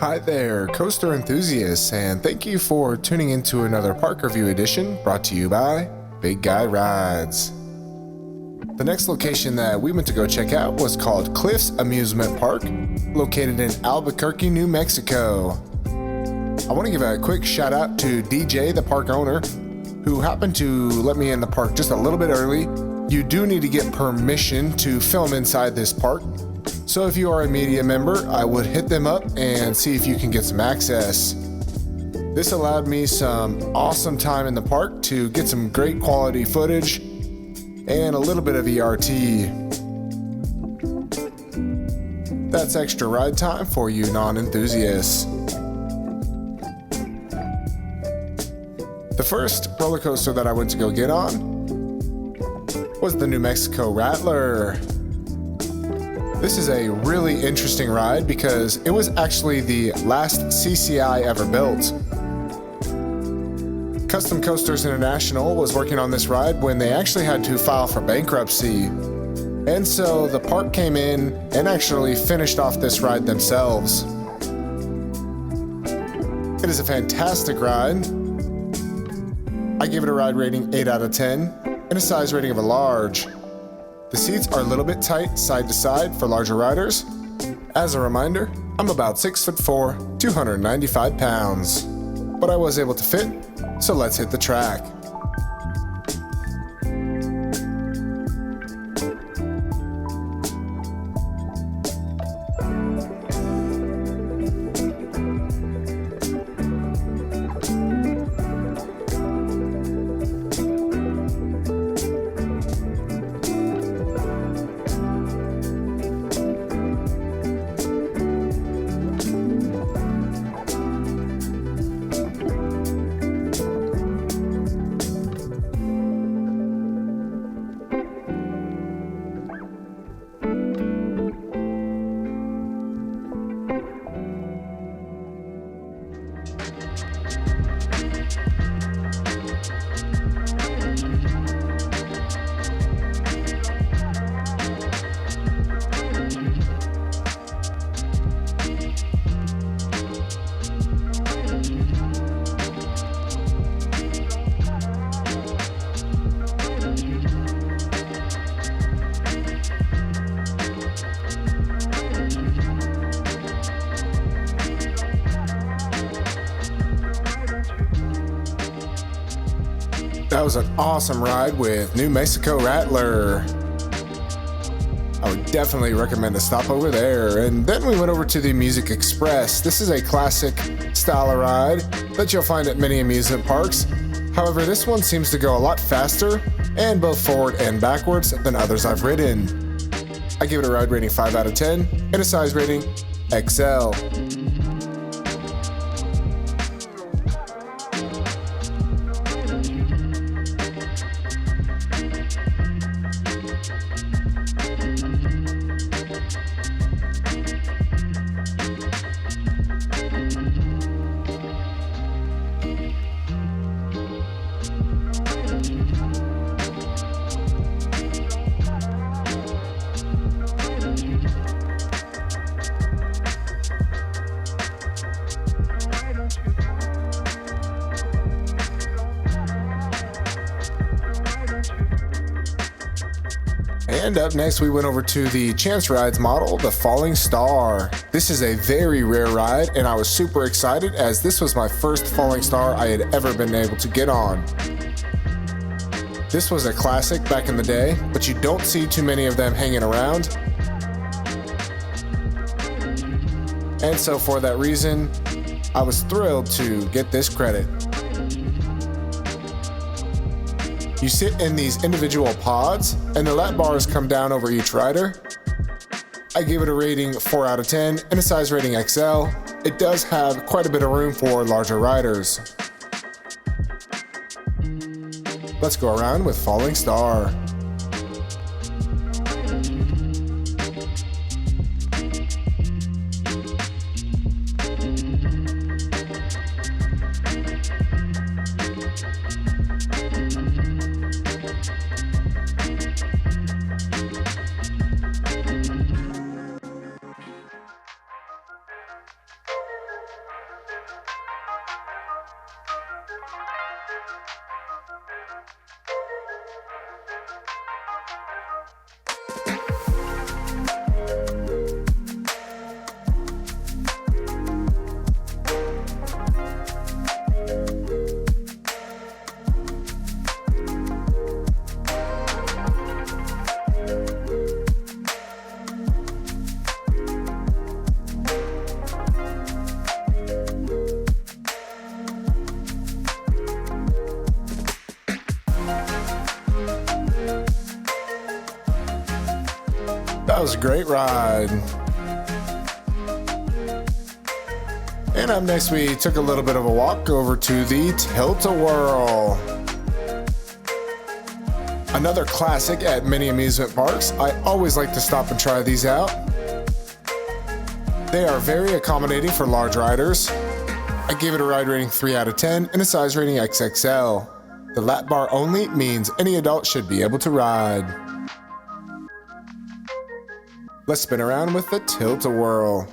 Hi there, coaster enthusiasts, and thank you for tuning into another Park Review edition brought to you by Big Guy Rides. The next location that we went to go check out was called Cliffs Amusement Park, located in Albuquerque, New Mexico. I want to give a quick shout out to DJ, the park owner, who happened to let me in the park just a little bit early. You do need to get permission to film inside this park. So if you are a media member, I would hit them up and see if you can get some access. This allowed me some awesome time in the park to get some great quality footage and a little bit of ERT. That's extra ride time for you non-enthusiasts. The first roller coaster that I went to go get on was the New Mexico Rattler. This is a really interesting ride because it was actually the last CCI ever built. Custom Coasters International was working on this ride when they actually had to file for bankruptcy. And so the park came in and actually finished off this ride themselves. It is a fantastic ride. I give it a ride rating 8 out of 10 and a size rating of a large. The seats are a little bit tight side to side for larger riders. As a reminder, I'm about 6'4", 295 pounds, but I was able to fit, so let's hit the track. That was an awesome ride with New Mexico Rattler. I would definitely recommend a stop over there. And then we went over to the Musik Express. This is a classic style of ride that you'll find at many amusement parks. However, this one seems to go a lot faster and both forward and backwards than others I've ridden. I give it a ride rating 5 out of 10 and a size rating XL. And up next, we went over to the Chance Rides model, the Falling Star. This is a very rare ride, and I was super excited as this was my first Falling Star I had ever been able to get on. This was a classic back in the day, but you don't see too many of them hanging around. And so for that reason, I was thrilled to get this credit. You sit in these individual pods, and the lap bars come down over each rider. I gave it a rating 4 out of 10 and a size rating XL. It does have quite a bit of room for larger riders. Let's go around with Falling Star. That was a great ride. And up next, we took a little bit of a walk over to the Tilt-A-Whirl. Another classic at many amusement parks. I always like to stop and try these out. They are very accommodating for large riders. I gave it a ride rating 3 out of 10 and a size rating XXL. The lap bar only means any adult should be able to ride. Let's spin around with the Tilt-A-Whirl.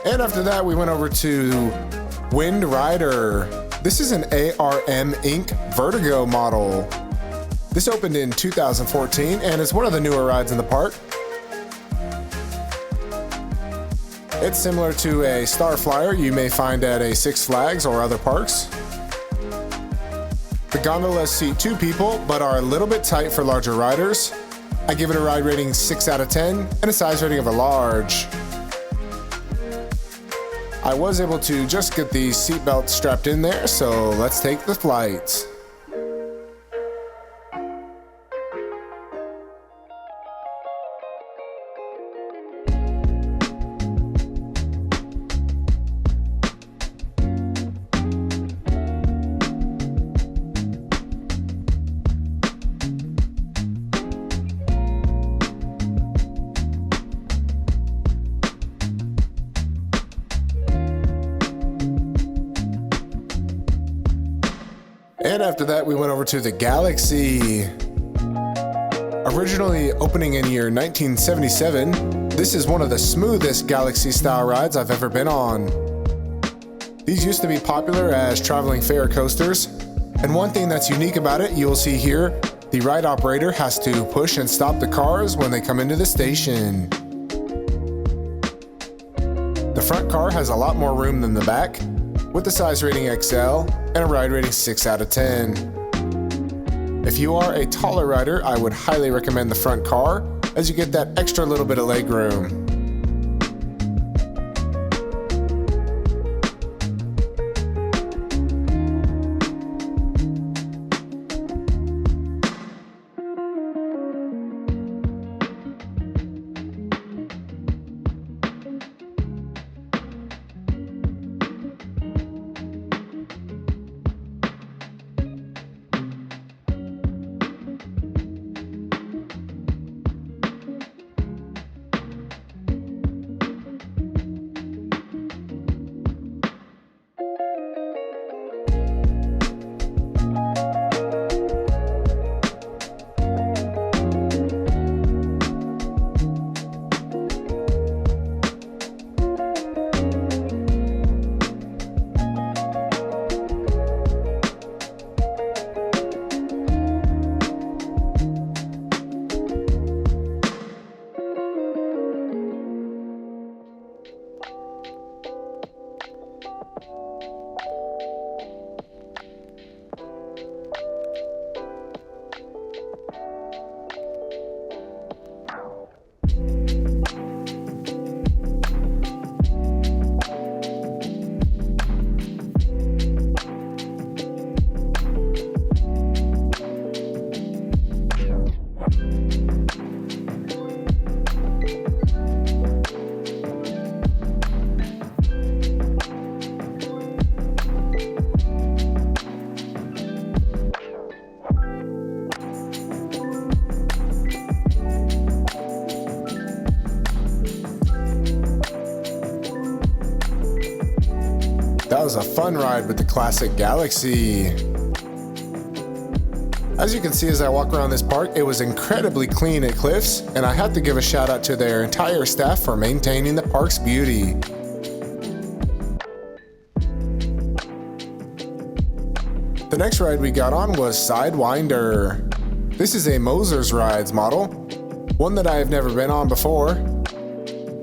And after that, we went over to Wind Rider. This is an ARM Inc. Vertigo model. This opened in 2014 and is one of the newer rides in the park. It's similar to a Star Flyer you may find at a Six Flags or other parks. The gondolas seat 2 people, but are a little bit tight for larger riders. I give it a ride rating 6 out of 10 and a size rating of a large. I was able to just get the seatbelt strapped in there, so let's take the flight. And after that, we went over to the Galaxy. Originally opening in year 1977, this is one of the smoothest Galaxy style rides I've ever been on. These used to be popular as traveling fair coasters, and one thing that's unique about it, you'll see here, the ride operator has to push and stop the cars when they come into the station. The front car has a lot more room than the back, with the size rating XL and a ride rating 6 out of 10. If you are a taller rider, I would highly recommend the front car, as you get that extra little bit of leg room. That was a fun ride with the classic Galaxy. As you can see as I walk around this park, it was incredibly clean at Cliffs, and I have to give a shout out to their entire staff for maintaining the park's beauty. The next ride we got on was Sidewinder. This is a Moser's Rides model. one that I have never been on before.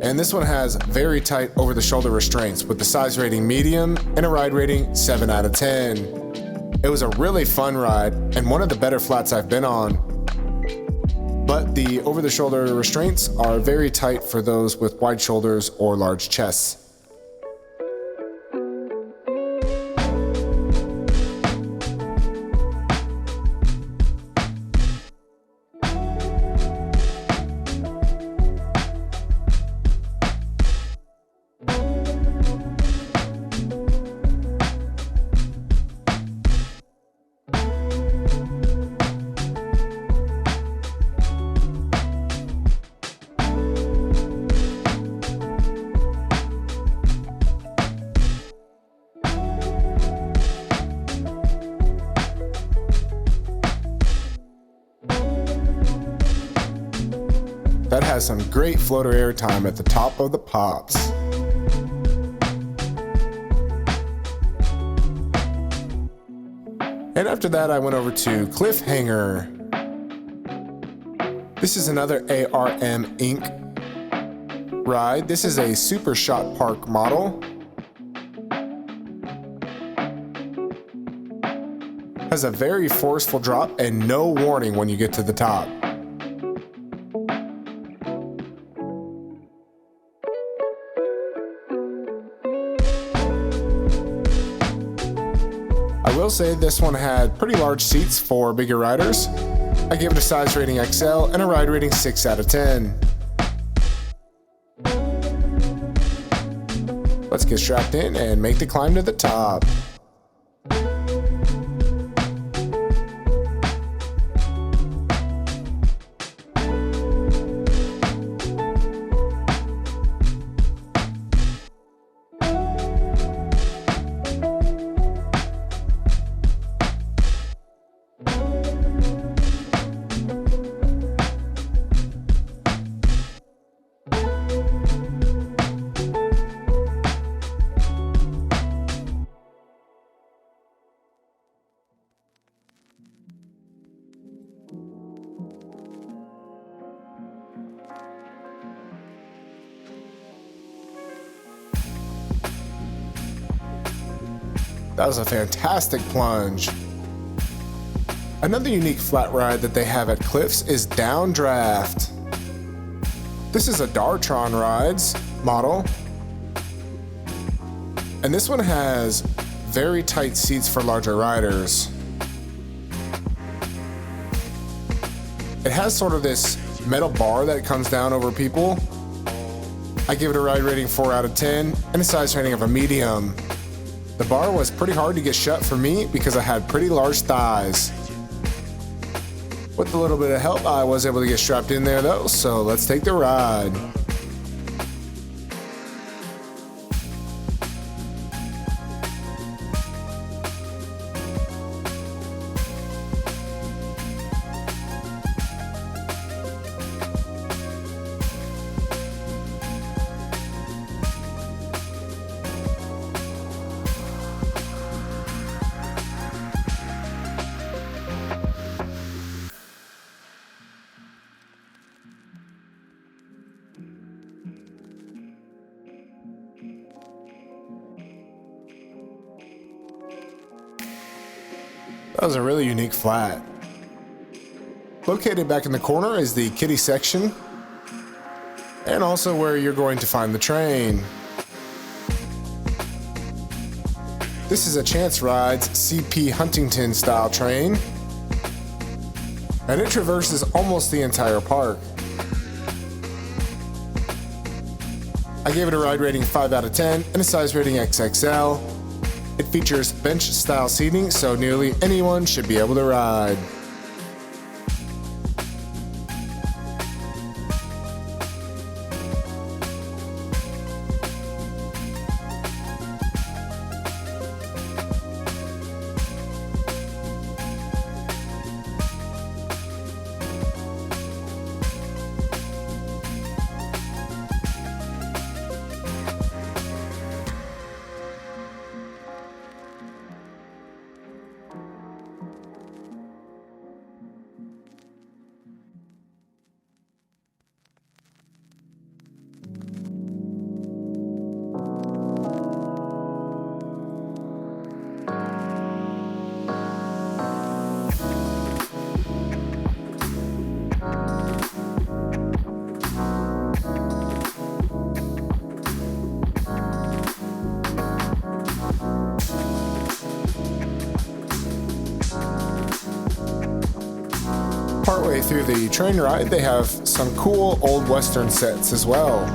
And this one has very tight over-the-shoulder restraints with the size rating medium and a ride rating 7 out of 10. It was a really fun ride and one of the better flats I've been on. But the over-the-shoulder restraints are very tight for those with wide shoulders or large chests. That has some great floater air time at the top of the pops. And after that, I went over to Cliffhanger. This is another ARM Inc. ride. This is a Super Shot Park model. Has a very forceful drop and no warning when you get to the top. I will say this one had pretty large seats for bigger riders. I gave it a size rating XL and a ride rating 6 out of 10. Let's get strapped in and make the climb to the top. That was a fantastic plunge. Another unique flat ride that they have at Cliffs is Downdraft. This is a Dartron Rides model. And this one has very tight seats for larger riders. It has sort of this metal bar that comes down over people. I give it a ride rating 4 out of 10 and a size rating of a medium. The bar was pretty hard to get shut for me because I had pretty large thighs. With a little bit of help, I was able to get strapped in there though, so let's take the ride. That was a really unique flat. Located back in the corner is the kiddie section, and also where you're going to find the train. This is a Chance Rides CP Huntington style train, and it traverses almost the entire park. I gave it a ride rating 5 out of 10 and a size rating XXL. It features bench style seating, so nearly anyone should be able to ride. Partway through the train ride, they have some cool old western sets as well.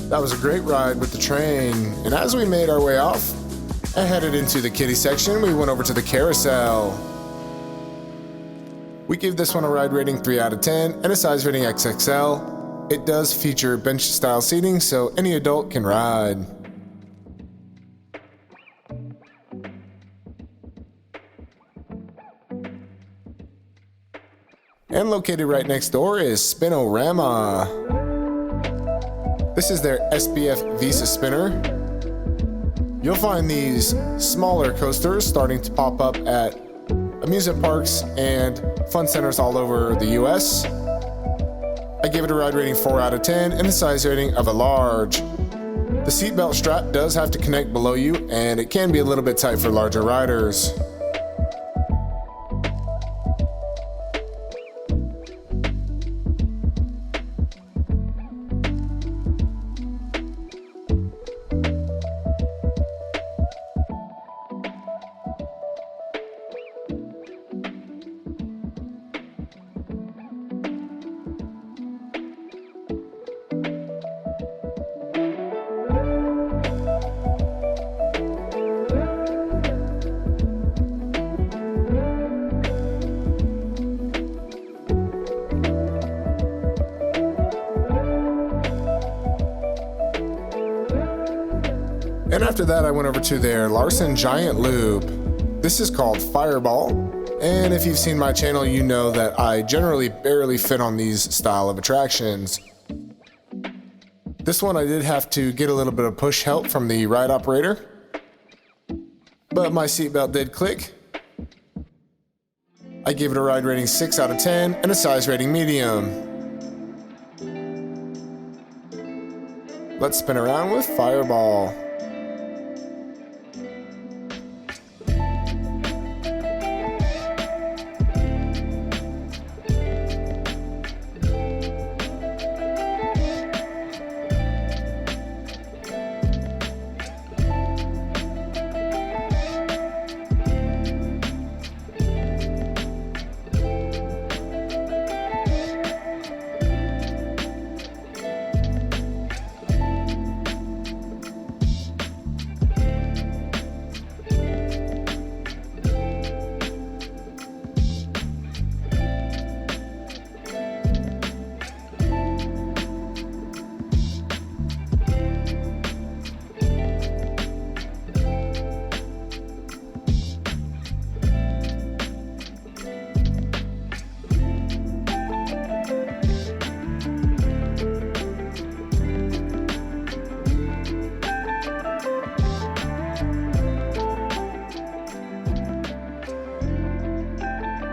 That was a great ride with the train, and as we made our way off and headed into the kiddie section, we went over to the carousel. We gave this one a ride rating 3 out of 10 and a size rating XXL. It does feature bench style seating, so any adult can ride. And located right next door is Spin-O-Rama. This is their SBF Visa spinner. You'll find these smaller coasters starting to pop up at amusement parks and fun centers all over the US. I gave it a ride rating 4 out of 10 and a size rating of a large. The seatbelt strap does have to connect below you, and it can be a little bit tight for larger riders. And after that, I went over to their Larson Giant Loop. This is called Fireball, and if you've seen my channel, you know that I generally barely fit on these style of attractions. This one I did have to get a little bit of push help from the ride operator, but my seatbelt did click. I gave it a ride rating 6 out of 10 and a size rating medium. Let's spin around with Fireball.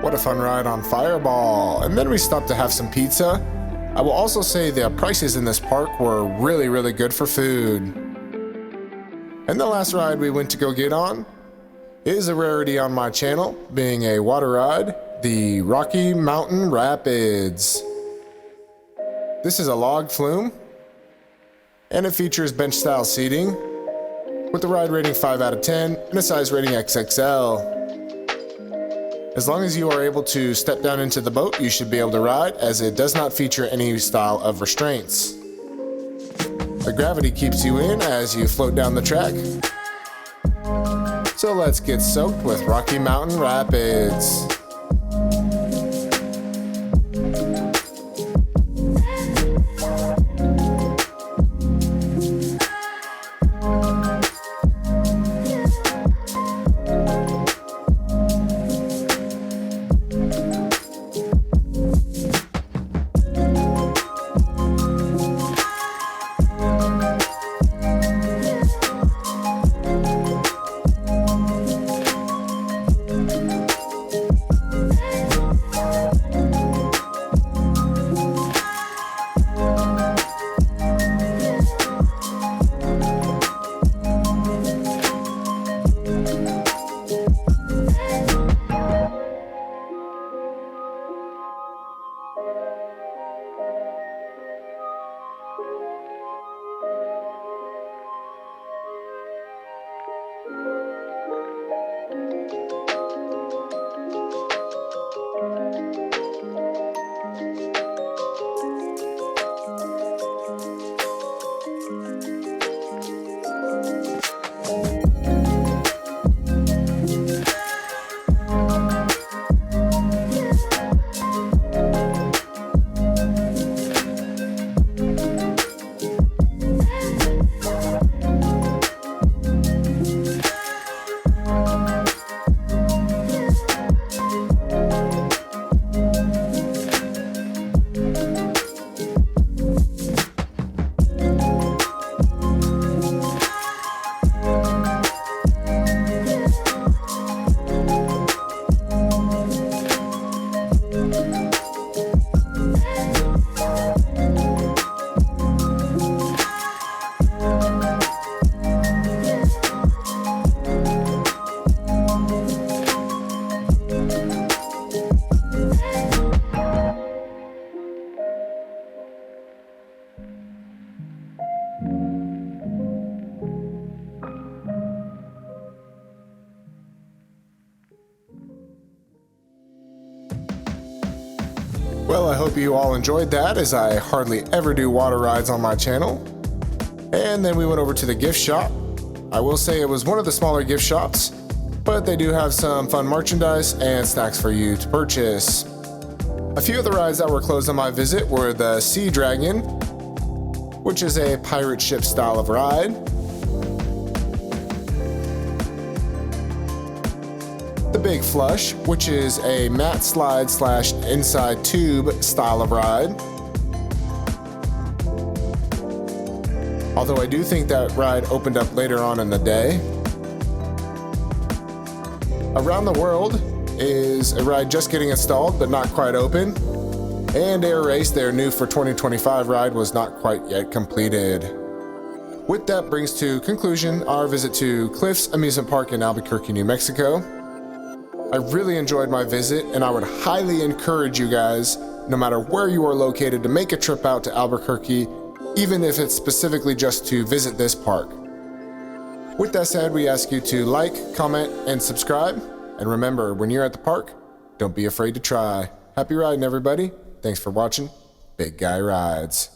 What a fun ride on Fireball. And then we stopped to have some pizza. I will also say the prices in this park were really good for food. And the last ride we went to go get on is a rarity on my channel, being a water ride, the Rocky Mountain Rapids. This is a log flume, and it features bench style seating with a ride rating 5 out of 10 and a size rating XXL. As long as you are able to step down into the boat, you should be able to ride, as it does not feature any style of restraints. The gravity keeps you in as you float down the track. So let's get soaked with Rocky Mountain Rapids. Well, I hope you all enjoyed that, as I hardly ever do water rides on my channel. And then we went over to the gift shop. I will say it was one of the smaller gift shops, but they do have some fun merchandise and snacks for you to purchase. A few of the rides that were closed on my visit were the Sea Dragon, which is a pirate ship style of ride, the Big Flush, which is a mat slide / inside tube style of ride. Although I do think that ride opened up later on in the day. Around the World is a ride just getting installed but not quite open. And Air Race, their new for 2025 ride, was not quite yet completed. With that brings to conclusion our visit to Cliff's Amusement Park in Albuquerque, New Mexico. I really enjoyed my visit, and I would highly encourage you guys, no matter where you are located, to make a trip out to Albuquerque, even if it's specifically just to visit this park. With that said, we ask you to like, comment, and subscribe. And remember, when you're at the park, don't be afraid to try. Happy riding, everybody. Thanks for watching Big Guy Rides.